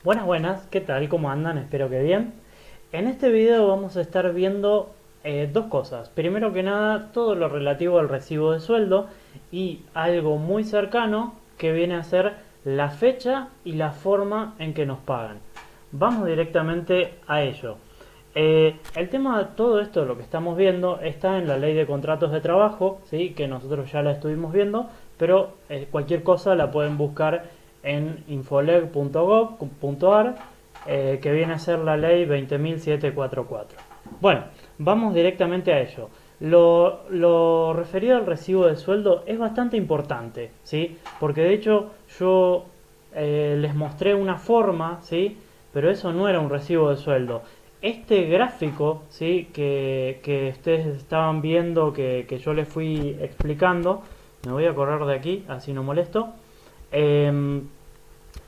Buenas, buenas, ¿qué tal? ¿Cómo andan? Espero que bien. En este video vamos a estar viendo dos cosas. Primero que nada, todo lo relativo al recibo de sueldo y algo muy cercano que viene a ser la fecha y la forma en que nos pagan. Vamos directamente a ello. El tema de todo esto, lo que estamos viendo, está en la ley de contratos de trabajo, ¿sí? Que nosotros ya la estuvimos viendo, pero cualquier cosa la pueden buscar en infoleg.gov.ar, que viene a ser la ley 20.744. Bueno, vamos directamente a ello. Lo referido al recibo de sueldo es bastante importante, ¿sí? Porque de hecho yo les mostré una forma, ¿sí? Pero eso no era un recibo de sueldo. Este gráfico, ¿sí? que ustedes estaban viendo, que yo les fui explicando, me voy a correr de aquí, así no molesto.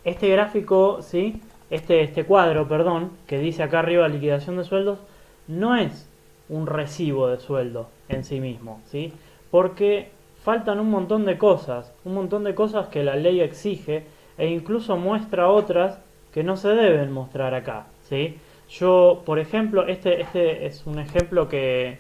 Este gráfico, ¿sí? Este cuadro, perdón, que dice acá arriba liquidación de sueldos, no es un recibo de sueldo en sí mismo, ¿sí? Porque faltan un montón de cosas que la ley exige e incluso muestra otras que no se deben mostrar acá, ¿sí? Yo, por ejemplo, este es un ejemplo que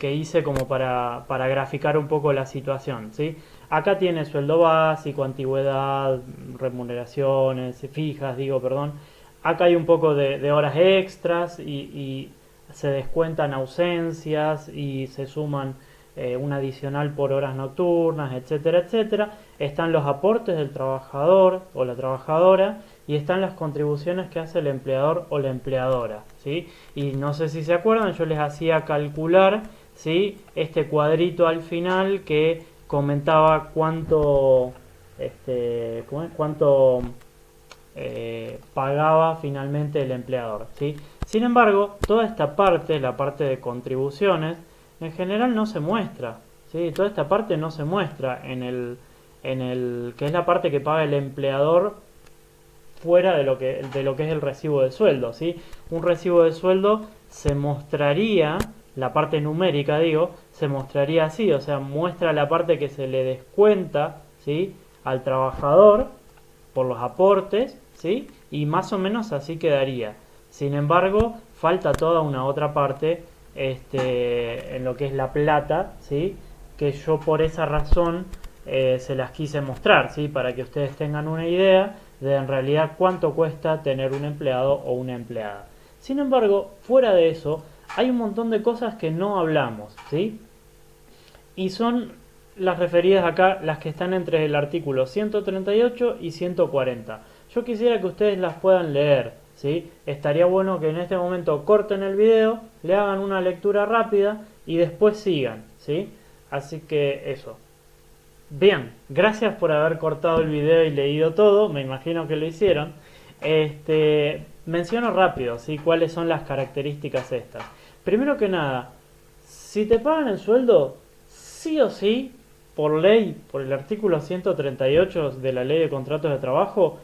hice como para graficar un poco la situación, ¿sí? Acá tiene sueldo básico, antigüedad, remuneraciones fijas, digo, perdón. Acá hay un poco de horas extras y se descuentan ausencias y se suman un adicional por horas nocturnas, etcétera, etcétera. Están los aportes del trabajador o la trabajadora y están las contribuciones que hace el empleador o la empleadora, ¿sí? Y no sé si se acuerdan, yo les hacía calcular, ¿sí? Este cuadrito al final que comentaba cuánto, ¿cómo es? Cuánto pagaba finalmente el empleador, ¿sí? Sin embargo, toda esta parte, la parte de contribuciones, en general no se muestra, ¿sí? Toda esta parte no se muestra en el que es la parte que paga el empleador fuera de lo que es el recibo de sueldo, ¿sí? Un recibo de sueldo se mostraría, la parte numérica digo, se mostraría así, o sea, muestra la parte que se le descuenta, ¿sí? Al trabajador por los aportes, ¿sí? Y más o menos así quedaría. Sin embargo, falta toda una otra parte en lo que es la plata, ¿sí? Que yo por esa razón se las quise mostrar, ¿sí? Para que ustedes tengan una idea de en realidad cuánto cuesta tener un empleado o una empleada. Sin embargo, fuera de eso, hay un montón de cosas que no hablamos, ¿sí? Y son las referidas acá, las que están entre el artículo 138 y 140. Yo quisiera que ustedes las puedan leer, ¿sí? Estaría bueno que en este momento corten el video, le hagan una lectura rápida y después sigan, ¿sí? Así que eso. Bien, gracias por haber cortado el video y leído todo, me imagino que lo hicieron. Menciono rápido, ¿sí? Cuáles son las características estas. Primero que nada, si te pagan el sueldo, sí o sí, por ley, por el artículo 138 de la ley de contratos de trabajo,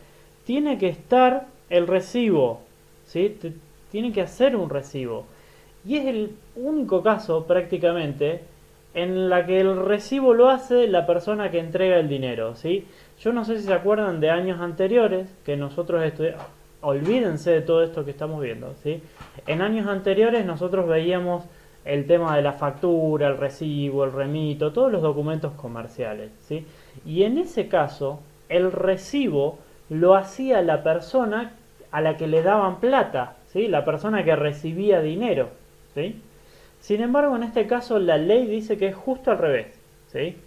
tiene que estar el recibo, ¿sí? Tiene que hacer un recibo. Y es el único caso prácticamente en la que el recibo lo hace la persona que entrega el dinero, ¿sí? Yo no sé si se acuerdan de años anteriores que nosotros estudiamos. Olvídense de todo esto que estamos viendo, ¿sí? En años anteriores nosotros veíamos el tema de la factura, el recibo, el remito, todos los documentos comerciales, ¿sí? Y en ese caso, el recibo lo hacía la persona a la que le daban plata, ¿sí? La persona que recibía dinero, ¿sí? Sin embargo, en este caso la ley dice que es justo al revés, ¿sí?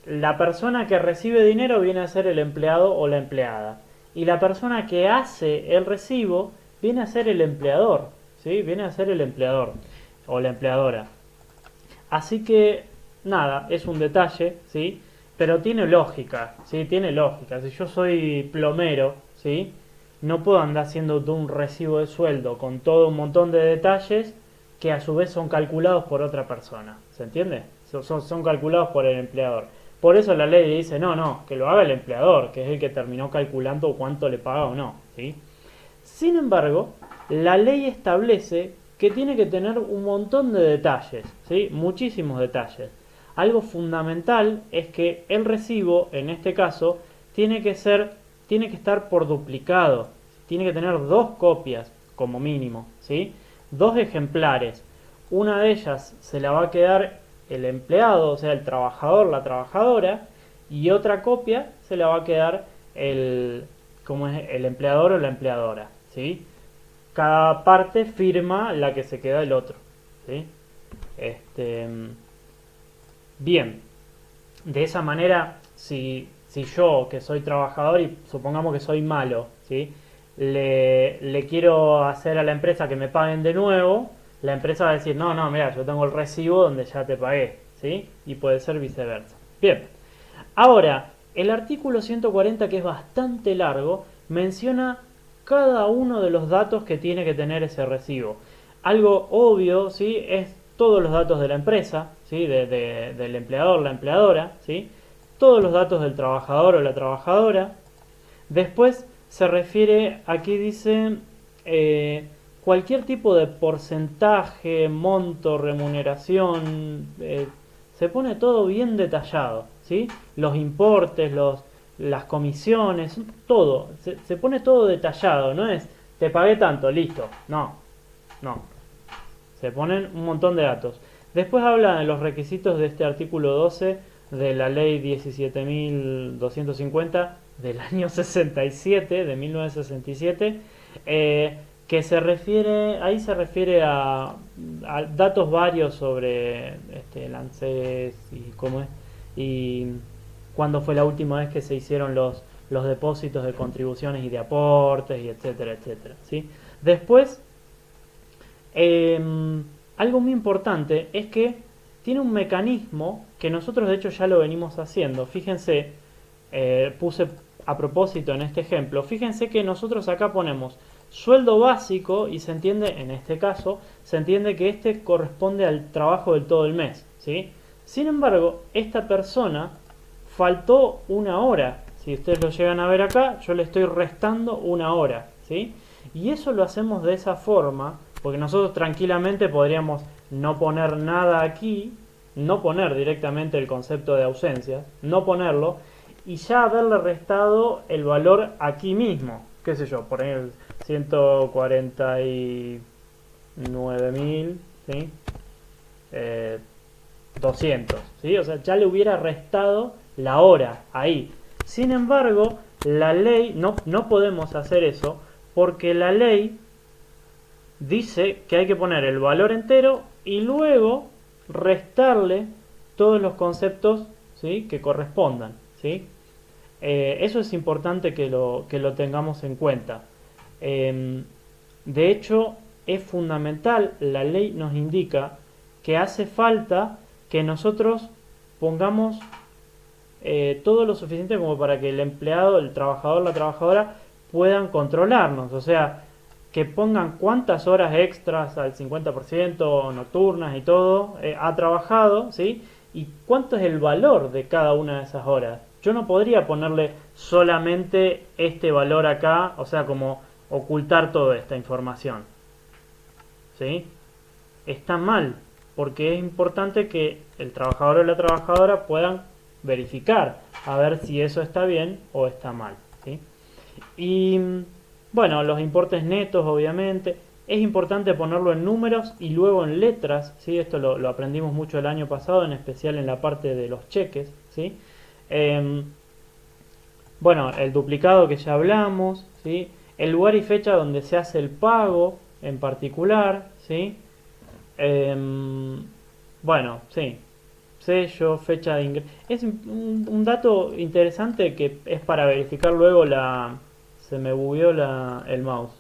La persona que recibe dinero viene a ser el empleado o la empleada. Y la persona que hace el recibo viene a ser el empleador, ¿sí? Viene a ser el empleador o la empleadora. Así que, nada, es un detalle, ¿sí? Pero tiene lógica, ¿sí? Tiene lógica. Si yo soy plomero, ¿sí? No puedo andar haciendo todo un recibo de sueldo con todo un montón de detalles que a su vez son calculados por otra persona. ¿Se entiende? Son calculados por el empleador. Por eso la ley dice, no, no, que lo haga el empleador, que es el que terminó calculando cuánto le paga o no, ¿sí? Sin embargo, la ley establece que tiene que tener un montón de detalles, ¿sí? Muchísimos detalles. Algo fundamental es que el recibo, en este caso, tiene que estar por duplicado, tiene que tener 2 copias como mínimo, ¿sí? 2 ejemplares. Una de ellas se la va a quedar el empleado, o sea, el trabajador, la trabajadora, y otra copia se la va a quedar como es, el empleador o la empleadora, ¿sí? Cada parte firma la que se queda el otro, ¿sí? Este, bien, de esa manera, si yo, que soy trabajador y supongamos que soy malo, ¿sí? Le quiero hacer a la empresa que me paguen de nuevo, la empresa va a decir, no, no, mira, yo tengo el recibo donde ya te pagué, ¿sí? Y puede ser viceversa. Bien, ahora, el artículo 140, que es bastante largo, menciona cada uno de los datos que tiene que tener ese recibo. Algo obvio, ¿sí? Es todos los datos de la empresa, ¿sí? Del empleador, la empleadora, ¿sí? Todos los datos del trabajador o la trabajadora. Después se refiere, aquí dice, cualquier tipo de porcentaje, monto, remuneración, se pone todo bien detallado, ¿sí? Los importes, las comisiones, todo, se pone todo detallado, no es, te pagué tanto, listo, no, no, se ponen un montón de datos. Después habla de los requisitos de este artículo 12 de la ley 17.250 del año 67, de 1967, que se refiere, ahí se refiere a datos varios sobre el ANSES y cómo es, y cuándo fue la última vez que se hicieron los depósitos de contribuciones y de aportes, y etcétera, etcétera, ¿sí? Después, algo muy importante es que tiene un mecanismo que nosotros de hecho ya lo venimos haciendo. Fíjense, puse a propósito en este ejemplo, fíjense que nosotros acá ponemos sueldo básico y se entiende, en este caso, se entiende que este corresponde al trabajo del todo el mes, ¿sí? Sin embargo, esta persona faltó una hora. Si ustedes lo llegan a ver acá, yo le estoy restando una hora, ¿sí? Y eso lo hacemos de esa forma, porque nosotros tranquilamente podríamos no poner nada aquí, no poner directamente el concepto de ausencia, no ponerlo, y ya haberle restado el valor aquí mismo, qué sé yo, por el 149.000, ¿sí? 200, ¿sí? O sea, ya le hubiera restado la hora ahí. Sin embargo, la ley, no podemos hacer eso, porque la ley dice que hay que poner el valor entero y luego restarle todos los conceptos, ¿sí? Que correspondan, ¿sí? Eso es importante que lo tengamos en cuenta. De hecho, es fundamental, la ley nos indica que hace falta que nosotros pongamos todo lo suficiente como para que el empleado, el trabajador, la trabajadora puedan controlarnos. O sea, que pongan cuántas horas extras al 50%, nocturnas y todo, ha trabajado, ¿sí? Y cuánto es el valor de cada una de esas horas. Yo no podría ponerle solamente este valor acá, o sea, como ocultar toda esta información, ¿sí? Está mal, porque es importante que el trabajador o la trabajadora puedan verificar a ver si eso está bien o está mal, ¿sí? Y bueno, los importes netos, obviamente, es importante ponerlo en números y luego en letras, ¿sí? Esto lo aprendimos mucho el año pasado, en especial en la parte de los cheques, ¿sí? Bueno, el duplicado que ya hablamos, ¿sí? El lugar y fecha donde se hace el pago en particular, ¿sí? Bueno, sí, sello, fecha de ingreso. Es un dato interesante que es para verificar luego la... Se me bugueó el mouse.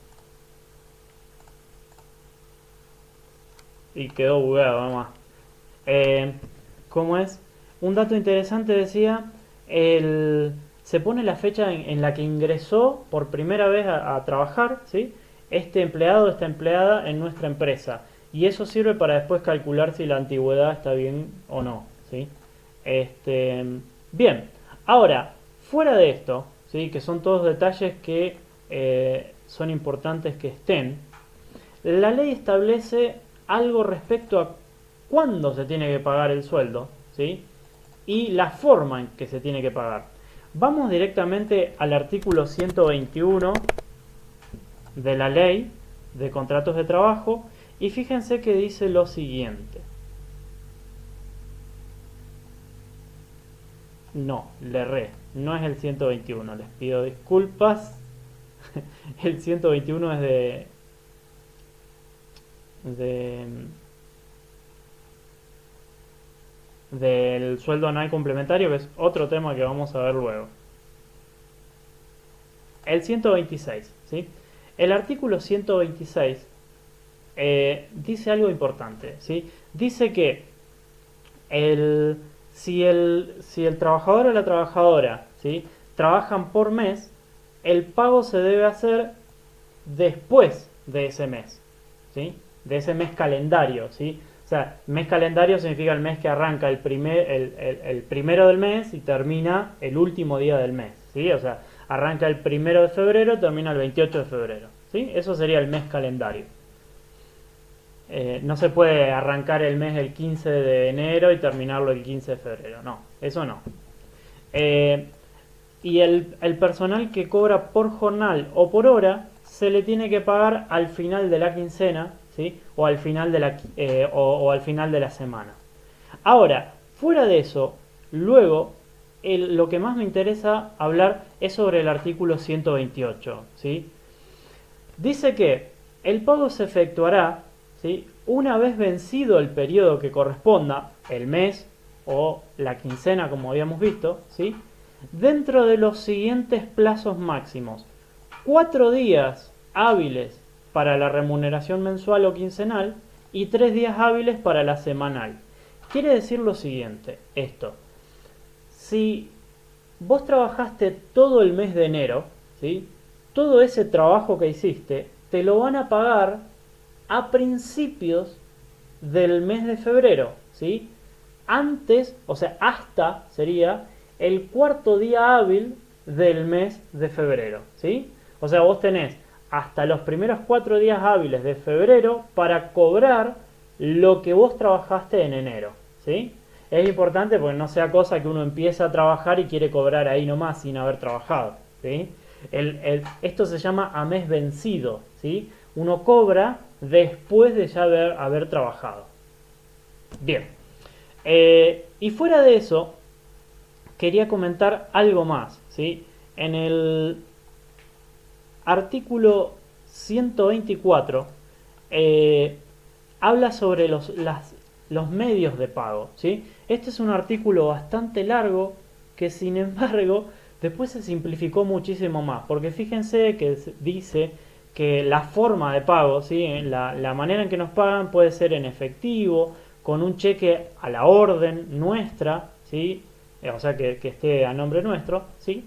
Y quedó bugueado, nomás. ¿Cómo es? Un dato interesante decía, se pone la fecha en la que ingresó por primera vez a trabajar, ¿sí? Este empleado, esta empleada en nuestra empresa. Y eso sirve para después calcular si la antigüedad está bien o no, ¿sí? Bien, ahora, fuera de esto, ¿sí? Que son todos detalles que son importantes que estén, la ley establece algo respecto a cuándo se tiene que pagar el sueldo, ¿sí? Y la forma en que se tiene que pagar. Vamos directamente al artículo 121 de la ley de contratos de trabajo y fíjense que dice lo siguiente. No, le erré, no es el 121, les pido disculpas. El 121 es de del sueldo anual complementario, que es otro tema que vamos a ver luego. El 126, ¿sí? El artículo 126 dice algo importante, ¿sí? Dice que si el trabajador o la trabajadora, ¿sí?, trabajan por mes, el pago se debe hacer después de ese mes, ¿sí? De ese mes calendario, ¿sí? O sea, mes calendario significa el mes que arranca el primero del mes y termina el último día del mes, ¿sí? O sea, arranca el 1 de febrero y termina el 28 de febrero, ¿sí? Eso sería el mes calendario. No se puede arrancar el mes el 15 de enero y terminarlo el 15 de febrero, no, eso no. Y el personal que cobra por jornal o por hora se le tiene que pagar al final de la quincena, ¿sí? O al final de o al final de la semana. Ahora, fuera de eso, luego lo que más me interesa hablar es sobre el artículo 128, ¿sí? Dice que el pago se efectuará, ¿sí?, una vez vencido el periodo que corresponda, el mes o la quincena como habíamos visto, ¿sí?, dentro de los siguientes plazos máximos: 4 días hábiles para la remuneración mensual o quincenal y 3 días hábiles para la semanal. Quiere decir lo siguiente, esto: si vos trabajaste todo el mes de enero, ¿sí?, todo ese trabajo que hiciste te lo van a pagar a principios del mes de febrero, ¿sí? Antes, o sea, hasta sería el 4.º día hábil del mes de febrero, ¿sí? O sea, vos tenés hasta los primeros 4 días hábiles de febrero para cobrar lo que vos trabajaste en enero, ¿sí? Es importante porque no sea cosa que uno empiece a trabajar y quiere cobrar ahí nomás sin haber trabajado, ¿sí? Esto se llama a mes vencido, ¿sí? Uno cobra después de ya haber trabajado. Bien. Y fuera de eso, quería comentar algo más, ¿sí? En el artículo 124 habla sobre los medios de pago, ¿sí? Este es un artículo bastante largo que, sin embargo, después se simplificó muchísimo más, porque fíjense que dice que la forma de pago, ¿sí?, la manera en que nos pagan puede ser en efectivo, con un cheque a la orden nuestra, ¿sí?, o sea, que esté a nombre nuestro, ¿sí?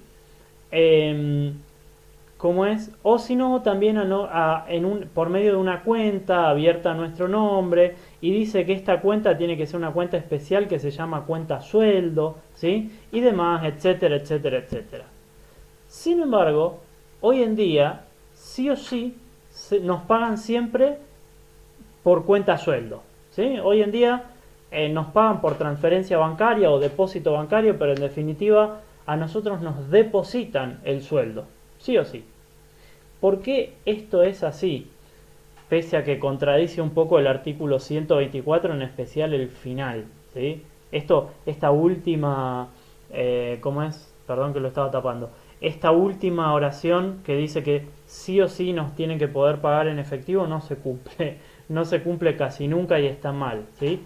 Como es, o si no, también por medio de una cuenta abierta a nuestro nombre, y dice que esta cuenta tiene que ser una cuenta especial que se llama cuenta sueldo, ¿sí?, y demás, etcétera, etcétera, etcétera. Sin embargo, hoy en día, sí o sí, nos pagan siempre por cuenta sueldo, ¿sí? Hoy en día nos pagan por transferencia bancaria o depósito bancario, pero en definitiva a nosotros nos depositan el sueldo, sí o sí. ¿Por qué esto es así? Pese a que contradice un poco el artículo 124, en especial el final, ¿sí? Esta última, ¿cómo es? Perdón que lo estaba tapando. Esta última oración que dice que sí o sí nos tienen que poder pagar en efectivo no se cumple, no se cumple casi nunca y está mal, ¿sí?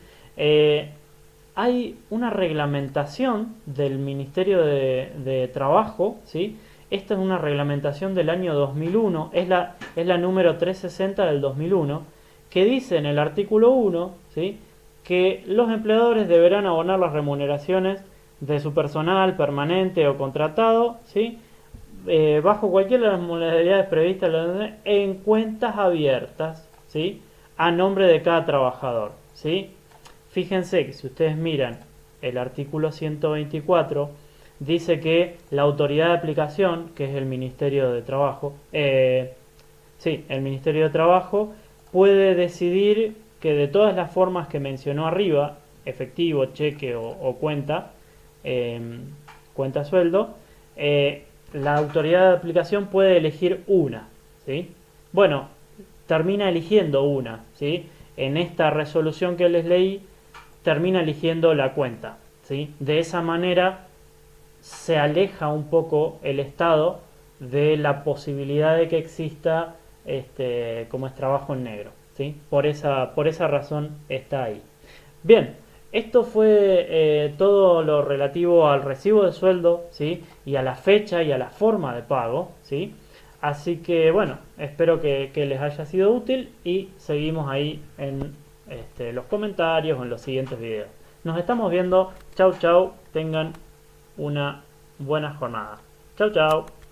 Hay una reglamentación del Ministerio de Trabajo, ¿sí? Esta es una reglamentación del año 2001, es la número 360 del 2001, que dice en el artículo 1, ¿sí?, que los empleadores deberán abonar las remuneraciones de su personal permanente o contratado, ¿sí?, bajo cualquiera de las modalidades previstas en cuentas abiertas, ¿sí?, a nombre de cada trabajador, ¿sí? Fíjense que si ustedes miran el artículo 124, dice que la autoridad de aplicación, que es el Ministerio de Trabajo, el Ministerio de Trabajo puede decidir que de todas las formas que mencionó arriba, efectivo, cheque o cuenta, cuenta sueldo, la autoridad de aplicación puede elegir una, ¿sí? Bueno, termina eligiendo una, ¿sí? En esta resolución que les leí, termina eligiendo la cuenta, ¿sí? De esa manera se aleja un poco el Estado de la posibilidad de que exista como es trabajo en negro, ¿sí? Por esa razón está ahí. Bien, esto fue todo lo relativo al recibo de sueldo, ¿sí? Y a la fecha y a la forma de pago, ¿sí? Así que bueno, espero que les haya sido útil y seguimos ahí en los comentarios o en los siguientes videos. Nos estamos viendo. Chau, chau. Tengan una buena jornada. Chau, chau.